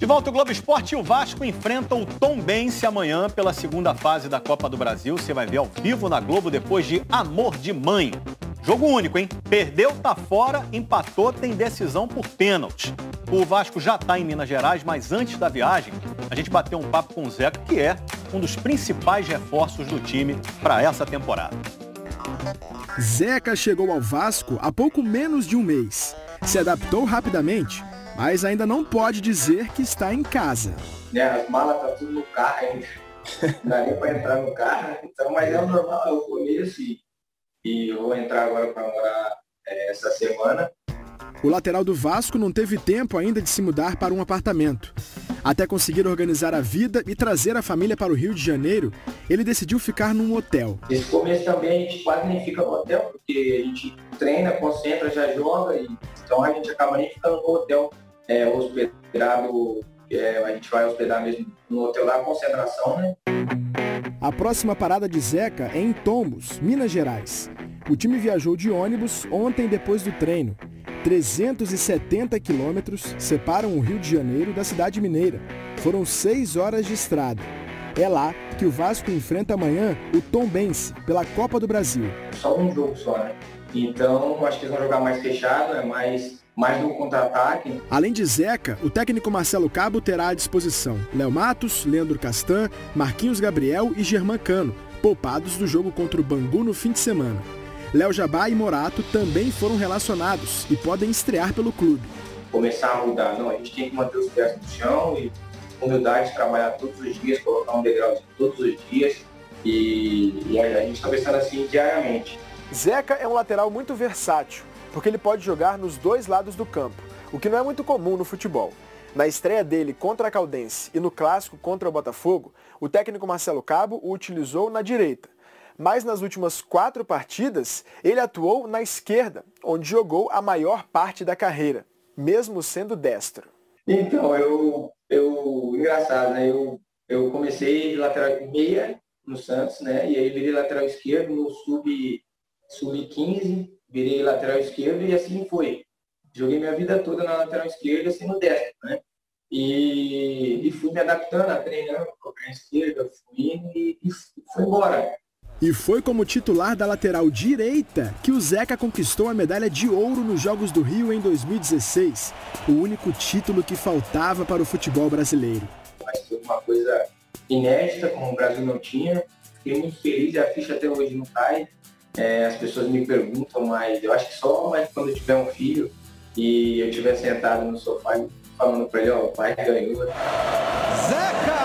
De volta ao Globo Esporte, o Vasco enfrenta o Tombense amanhã pela segunda fase da Copa do Brasil. Você vai ver ao vivo na Globo depois de Amor de Mãe. Jogo único, hein? Perdeu, tá fora, empatou, tem decisão por pênalti. O Vasco já está em Minas Gerais, mas antes da viagem, a gente bateu um papo com o Zeca, que é um dos principais reforços do time para essa temporada. Zeca chegou ao Vasco há pouco menos de um mês. Se adaptou rapidamente, mas ainda não pode dizer que está em casa. As malas estão tudo no carro ainda. Não dá nem para entrar no carro. Então, mas é o normal, é o começo e eu vou entrar agora para morar essa semana. O lateral do Vasco não teve tempo ainda de se mudar para um apartamento. Até conseguir organizar a vida e trazer a família para o Rio de Janeiro, ele decidiu ficar num hotel. Esse começo também a gente quase nem fica no hotel, porque a gente treina, concentra, já joga, então a gente acaba nem ficando no hotel hospedado, a gente vai hospedar mesmo no hotel da concentração, né? A próxima parada de Zeca é em Tombos, Minas Gerais. O time viajou de ônibus ontem depois do treino. 370 quilômetros separam o Rio de Janeiro da cidade mineira. Foram 6 horas de estrada. É lá que o Vasco enfrenta amanhã o Tombense pela Copa do Brasil. Só um jogo só, né? Então, acho que eles vão jogar mais fechado, mais no contra-ataque. Além de Zeca, o técnico Marcelo Cabo terá à disposição Léo Matos, Leandro Castan, Marquinhos Gabriel e Germán Cano, poupados do jogo contra o Bangu no fim de semana. Léo Jabá e Morato também foram relacionados e podem estrear pelo clube. Começar a mudar, não, a gente tem que manter os pés no chão e humildade, trabalhar todos os dias, colocar um degrauzinho todos os dias e a gente está pensando assim diariamente. Zeca é um lateral muito versátil, porque ele pode jogar nos dois lados do campo, o que não é muito comum no futebol. Na estreia dele contra a Caldense e no clássico contra o Botafogo, o técnico Marcelo Cabo o utilizou na direita. Mas nas últimas 4 partidas, ele atuou na esquerda, onde jogou a maior parte da carreira, mesmo sendo destro. Então, engraçado, né? Eu comecei de lateral meia no Santos, né? E aí virei lateral esquerdo no sub-15, virei lateral esquerdo e assim foi. Joguei minha vida toda na lateral esquerda, assim no destro, né? E fui me adaptando, treinando com a perna esquerda, fui indo e fui embora. E foi como titular da lateral direita que o Zeca conquistou a medalha de ouro nos Jogos do Rio em 2016, o único título que faltava para o futebol brasileiro. Mas foi uma coisa inédita, como o Brasil não tinha. Fiquei muito feliz, a ficha até hoje não cai. As pessoas me perguntam, mas eu acho que só mais quando eu tiver um filho e eu estiver sentado no sofá falando para ele, ó, o pai ganhou. Zeca!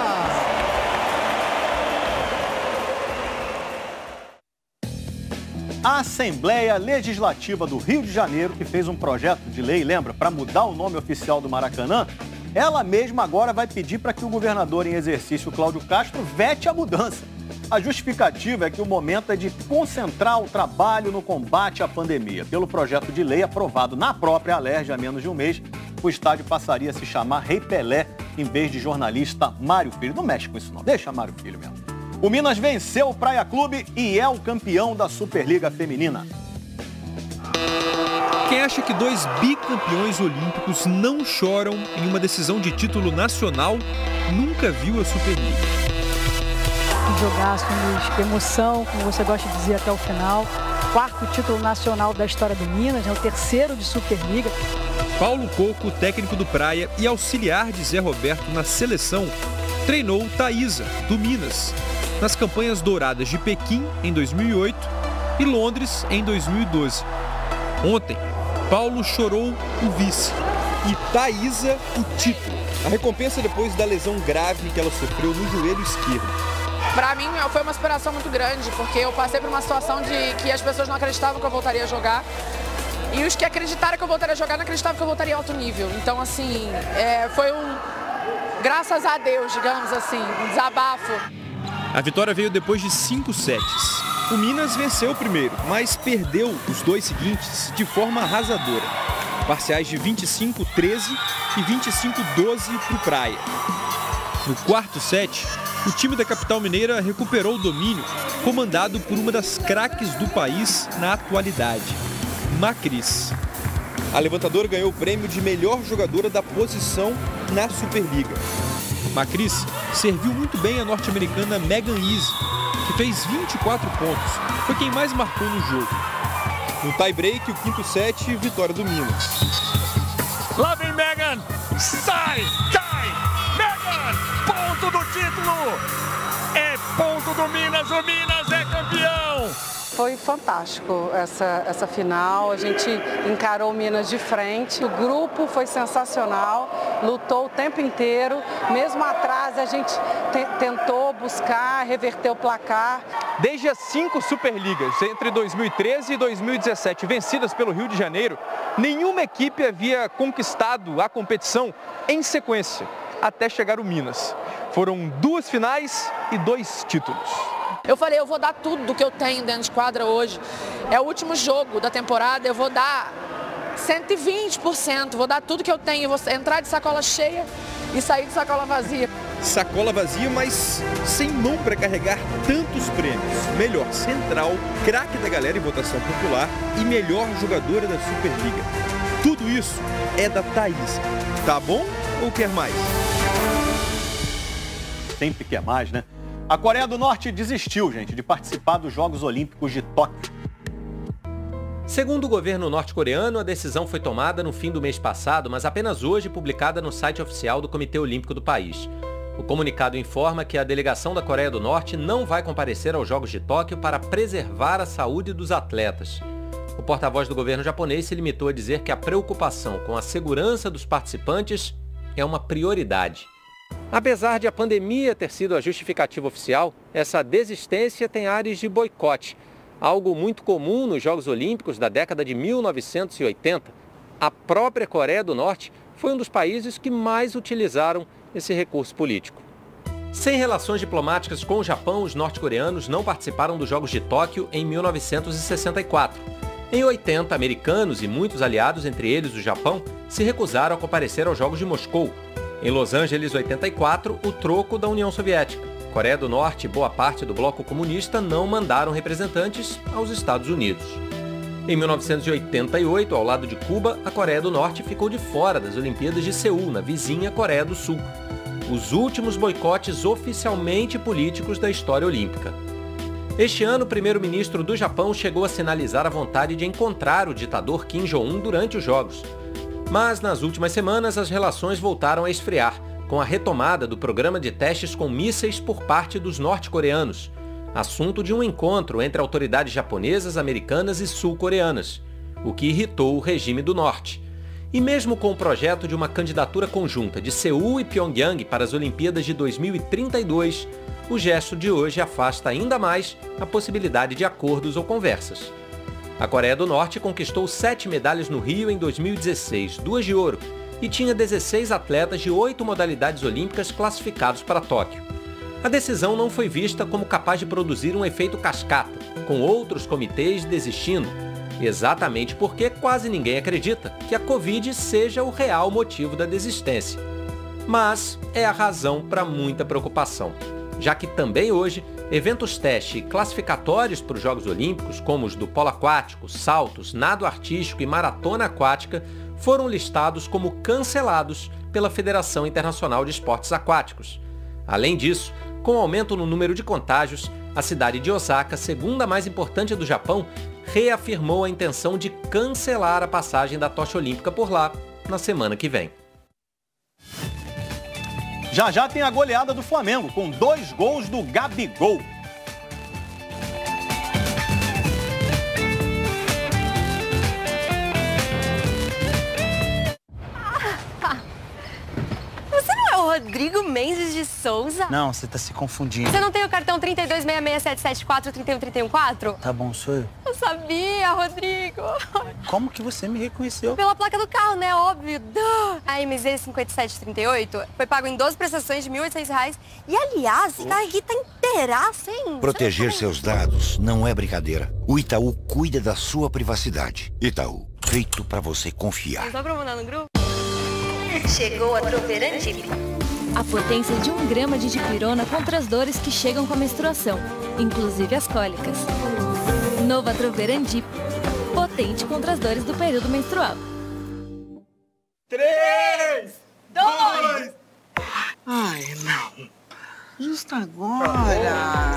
A Assembleia Legislativa do Rio de Janeiro, que fez um projeto de lei, lembra, para mudar o nome oficial do Maracanã, ela mesma agora vai pedir para que o governador em exercício, Cláudio Castro, vete a mudança. A justificativa é que o momento é de concentrar o trabalho no combate à pandemia. Pelo projeto de lei aprovado na própria Alerj há menos de um mês, o estádio passaria a se chamar Rei Pelé, em vez de jornalista Mário Filho. Não mexe com isso não, deixa Mário Filho mesmo. O Minas venceu o Praia Clube e é o campeão da Superliga Feminina. Quem acha que 2 bicampeões olímpicos não choram em uma decisão de título nacional, nunca viu a Superliga. Jogaço, com emoção, como você gosta de dizer, até o final. 4º título nacional da história do Minas, o 3º de Superliga. Paulo Coco, técnico do Praia e auxiliar de Zé Roberto na seleção, treinou Thaísa, do Minas, nas campanhas douradas de Pequim, em 2008, e Londres, em 2012. Ontem, Paulo chorou o vice e Thaísa o título. A recompensa depois da lesão grave que ela sofreu no joelho esquerdo. Para mim foi uma inspiração muito grande, porque eu passei por uma situação de que as pessoas não acreditavam que eu voltaria a jogar. E os que acreditaram que eu voltaria a jogar não acreditavam que eu voltaria a alto nível. Então, assim, foi graças a Deus, digamos assim, um desabafo. A vitória veio depois de 5 sets. O Minas venceu o primeiro, mas perdeu os 2 seguintes de forma arrasadora. Parciais de 25-13 e 25-12 para o Praia. No 4º set, o time da capital mineira recuperou o domínio, comandado por uma das craques do país na atualidade, Macris. A levantadora ganhou o prêmio de melhor jogadora da posição na Superliga. Macris serviu muito bem a norte-americana Megan Easy, que fez 24 pontos. Foi quem mais marcou no jogo. No tie-break, o quinto set, vitória do Minas. Lá vem Megan! Sai! Cai! Megan! Ponto do título! É ponto do Minas! O Minas é campeão! Foi fantástico essa final, a gente encarou o Minas de frente, o grupo foi sensacional, lutou o tempo inteiro, mesmo atrás a gente tentou buscar, reverter o placar. Desde as 5 Superligas, entre 2013 e 2017, vencidas pelo Rio de Janeiro, nenhuma equipe havia conquistado a competição em sequência, até chegar o Minas. Foram 2 finais e 2 títulos. Eu falei, eu vou dar tudo do que eu tenho dentro de quadra hoje. É o último jogo da temporada, eu vou dar 120%, vou dar tudo que eu tenho, vou entrar de sacola cheia e sair de sacola vazia. Sacola vazia, mas sem mão para carregar tantos prêmios. Melhor central, craque da galera em votação popular e melhor jogadora da Superliga. Tudo isso é da Thaísa. Tá bom ou quer mais? Sempre quer mais, né? A Coreia do Norte desistiu, gente, de participar dos Jogos Olímpicos de Tóquio. Segundo o governo norte-coreano, a decisão foi tomada no fim do mês passado, mas apenas hoje publicada no site oficial do Comitê Olímpico do país. O comunicado informa que a delegação da Coreia do Norte não vai comparecer aos Jogos de Tóquio para preservar a saúde dos atletas. O porta-voz do governo japonês se limitou a dizer que a preocupação com a segurança dos participantes é uma prioridade. Apesar de a pandemia ter sido a justificativa oficial, essa desistência tem ares de boicote, algo muito comum nos Jogos Olímpicos da década de 1980. A própria Coreia do Norte foi um dos países que mais utilizaram esse recurso político. Sem relações diplomáticas com o Japão, os norte-coreanos não participaram dos Jogos de Tóquio em 1964. Em 80, americanos e muitos aliados, entre eles o Japão, se recusaram a comparecer aos Jogos de Moscou. Em Los Angeles, 84, o troco da União Soviética. Coreia do Norte e boa parte do bloco comunista não mandaram representantes aos Estados Unidos. Em 1988, ao lado de Cuba, a Coreia do Norte ficou de fora das Olimpíadas de Seul, na vizinha Coreia do Sul. Os últimos boicotes oficialmente políticos da história olímpica. Este ano, o primeiro-ministro do Japão chegou a sinalizar a vontade de encontrar o ditador Kim Jong-un durante os Jogos. Mas, nas últimas semanas, as relações voltaram a esfriar, com a retomada do programa de testes com mísseis por parte dos norte-coreanos, assunto de um encontro entre autoridades japonesas, americanas e sul-coreanas, o que irritou o regime do norte. E mesmo com o projeto de uma candidatura conjunta de Seul e Pyongyang para as Olimpíadas de 2032, o gesto de hoje afasta ainda mais a possibilidade de acordos ou conversas. A Coreia do Norte conquistou 7 medalhas no Rio em 2016, 2 de ouro, e tinha 16 atletas de 8 modalidades olímpicas classificados para Tóquio. A decisão não foi vista como capaz de produzir um efeito cascata, com outros comitês desistindo, exatamente porque quase ninguém acredita que a Covid seja o real motivo da desistência. Mas é a razão para muita preocupação, já que também hoje, eventos teste classificatórios para os Jogos Olímpicos, como os do polo aquático, saltos, nado artístico e maratona aquática, foram listados como cancelados pela Federação Internacional de Esportes Aquáticos. Além disso, com o aumento no número de contágios, a cidade de Osaka, segunda mais importante do Japão, reafirmou a intenção de cancelar a passagem da tocha olímpica por lá na semana que vem. Já já tem a goleada do Flamengo, com 2 gols do Gabigol. Você não é o Rodrigo Mendes de Souza? Não, você tá se confundindo. Você não tem o cartão 326677433114? Tá bom, sou eu. Eu sabia, Rodrigo. Como que você me reconheceu? Pela placa do carro, né? Óbvio. A MZ 5738 foi pago em 12 prestações de R$ 1.800. E, aliás, esse carro aqui tá inteiraço, hein? Proteger seus dados não é brincadeira. O Itaú cuida da sua privacidade. Itaú, feito pra você confiar. Só pra mandar no grupo? Chegou a Troveran Dip. A potência de 1 grama de dipirona contra as dores que chegam com a menstruação, inclusive as cólicas. Nova Troveran Dip, potente contra as dores do período menstrual. 3, 2... Ai, não. Justo agora.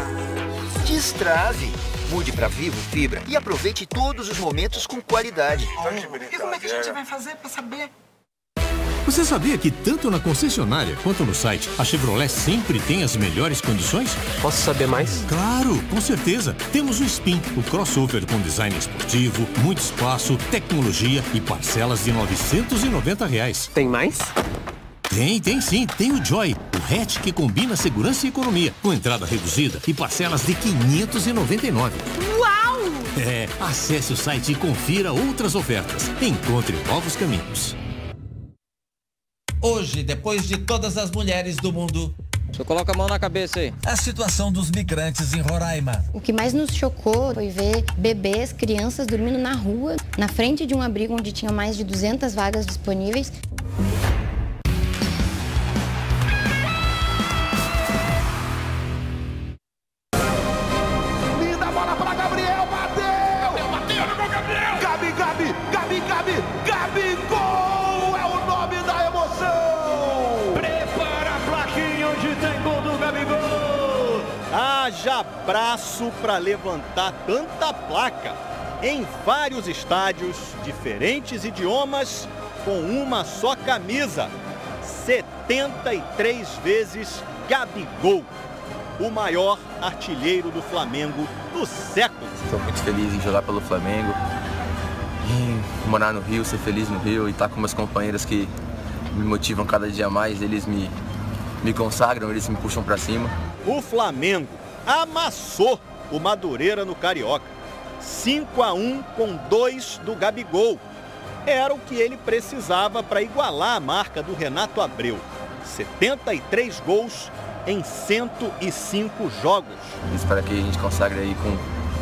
Destrave. Mude para Vivo Fibra e aproveite todos os momentos com qualidade. E como é que a gente vai fazer para saber? Você sabia que tanto na concessionária quanto no site, a Chevrolet sempre tem as melhores condições? Posso saber mais? Claro, com certeza. Temos o Spin, o crossover com design esportivo, muito espaço, tecnologia e parcelas de R$ 990. Tem mais? Tem sim. Tem o Joy, o hatch que combina segurança e economia, com entrada reduzida e parcelas de R$ 599. Uau! Acesse o site e confira outras ofertas. Encontre novos caminhos. Hoje, depois de todas as mulheres do mundo... O senhor coloca a mão na cabeça aí. A situação dos migrantes em Roraima. O que mais nos chocou foi ver bebês, crianças dormindo na rua, na frente de um abrigo onde tinha mais de 200 vagas disponíveis. Linda bola para Gabriel, bateu no gol, Gabriel! Gabi, gol! É o nome da emoção! Prepara a plaquinha onde tem gol do Gabigol! Haja braço para levantar tanta placa em vários estádios, diferentes idiomas, com uma só camisa. 73 vezes Gabigol, o maior artilheiro do Flamengo do século. Estou muito feliz em jogar pelo Flamengo, em morar no Rio, ser feliz no Rio e estar com meus companheiros que me motivam cada dia mais. Eles me consagram, eles me puxam para cima. O Flamengo amassou o Madureira no Carioca. 5-1 com 2 do Gabigol. Era o que ele precisava para igualar a marca do Renato Abreu. 73 gols em 105 jogos. Espero que a gente consagre aí com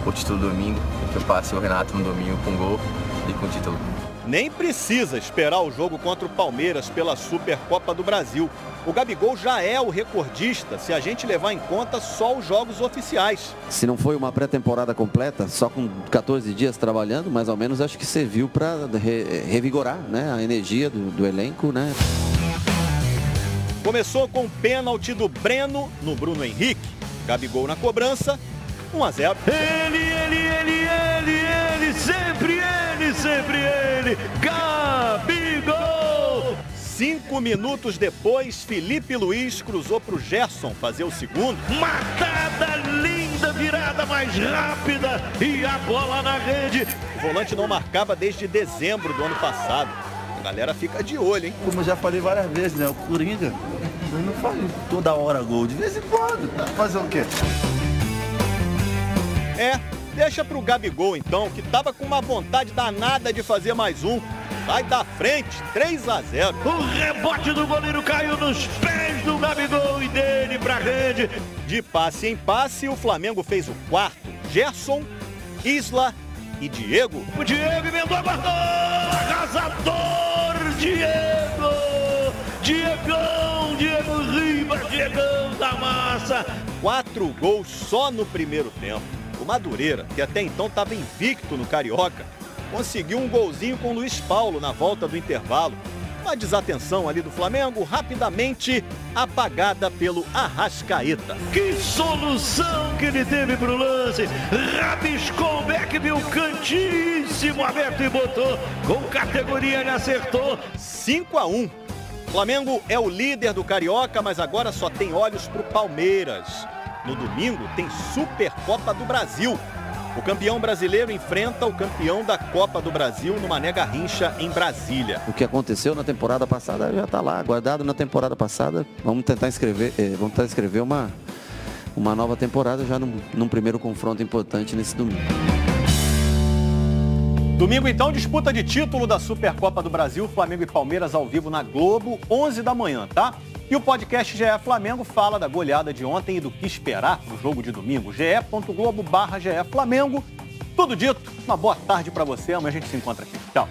o título domingo, que eu passe o Renato no domingo com gol e com o título. Nem precisa esperar o jogo contra o Palmeiras pela Supercopa do Brasil. O Gabigol já é o recordista se a gente levar em conta só os jogos oficiais. Se não foi uma pré-temporada completa, só com 14 dias trabalhando, mais ou menos, acho que serviu para revigorar, né, a energia do elenco, né? Começou com o pênalti do Breno no Bruno Henrique. Gabigol na cobrança, 1-0. Sempre ele, Gabigol! 5 minutos depois, Felipe Luiz cruzou para o Gerson fazer o segundo. Matada linda, virada mais rápida e a bola na rede. O volante não marcava desde dezembro do ano passado. A galera fica de olho, hein? Como eu já falei várias vezes, né? O Coringa não faz toda hora gol, de vez em quando. Fazer o quê? Deixa pro Gabigol então, que tava com uma vontade danada de fazer mais um. Sai da frente, 3-0. O rebote do goleiro caiu nos pés do Gabigol e dele pra rede. De passe em passe, o Flamengo fez o quarto. Gerson, Isla e Diego. O Diego emendou, guardou! Arrasador, Diego! Diego Ribas, Diegão da massa. 4 gols só no primeiro tempo. O Madureira, que até então estava invicto no Carioca, conseguiu um golzinho com o Luiz Paulo na volta do intervalo. Uma desatenção ali do Flamengo, rapidamente apagada pelo Arrascaeta. Que solução que ele teve pro lance. Rabiscou o back, viu cantíssimo aberto e botou. Com categoria ele acertou. 5-1. Flamengo é o líder do Carioca, mas agora só tem olhos pro Palmeiras. No domingo tem Supercopa do Brasil. O campeão brasileiro enfrenta o campeão da Copa do Brasil no Mané Garrincha, em Brasília. O que aconteceu na temporada passada já está lá, guardado na temporada passada. Vamos tentar escrever uma nova temporada já num primeiro confronto importante nesse domingo. Domingo, então, disputa de título da Supercopa do Brasil, Flamengo e Palmeiras ao vivo na Globo, 11 da manhã, tá? E o podcast GE Flamengo fala da goleada de ontem e do que esperar no jogo de domingo. ge.globo/GE Flamengo. Tudo dito, uma boa tarde para você, amanhã a gente se encontra aqui. Tchau.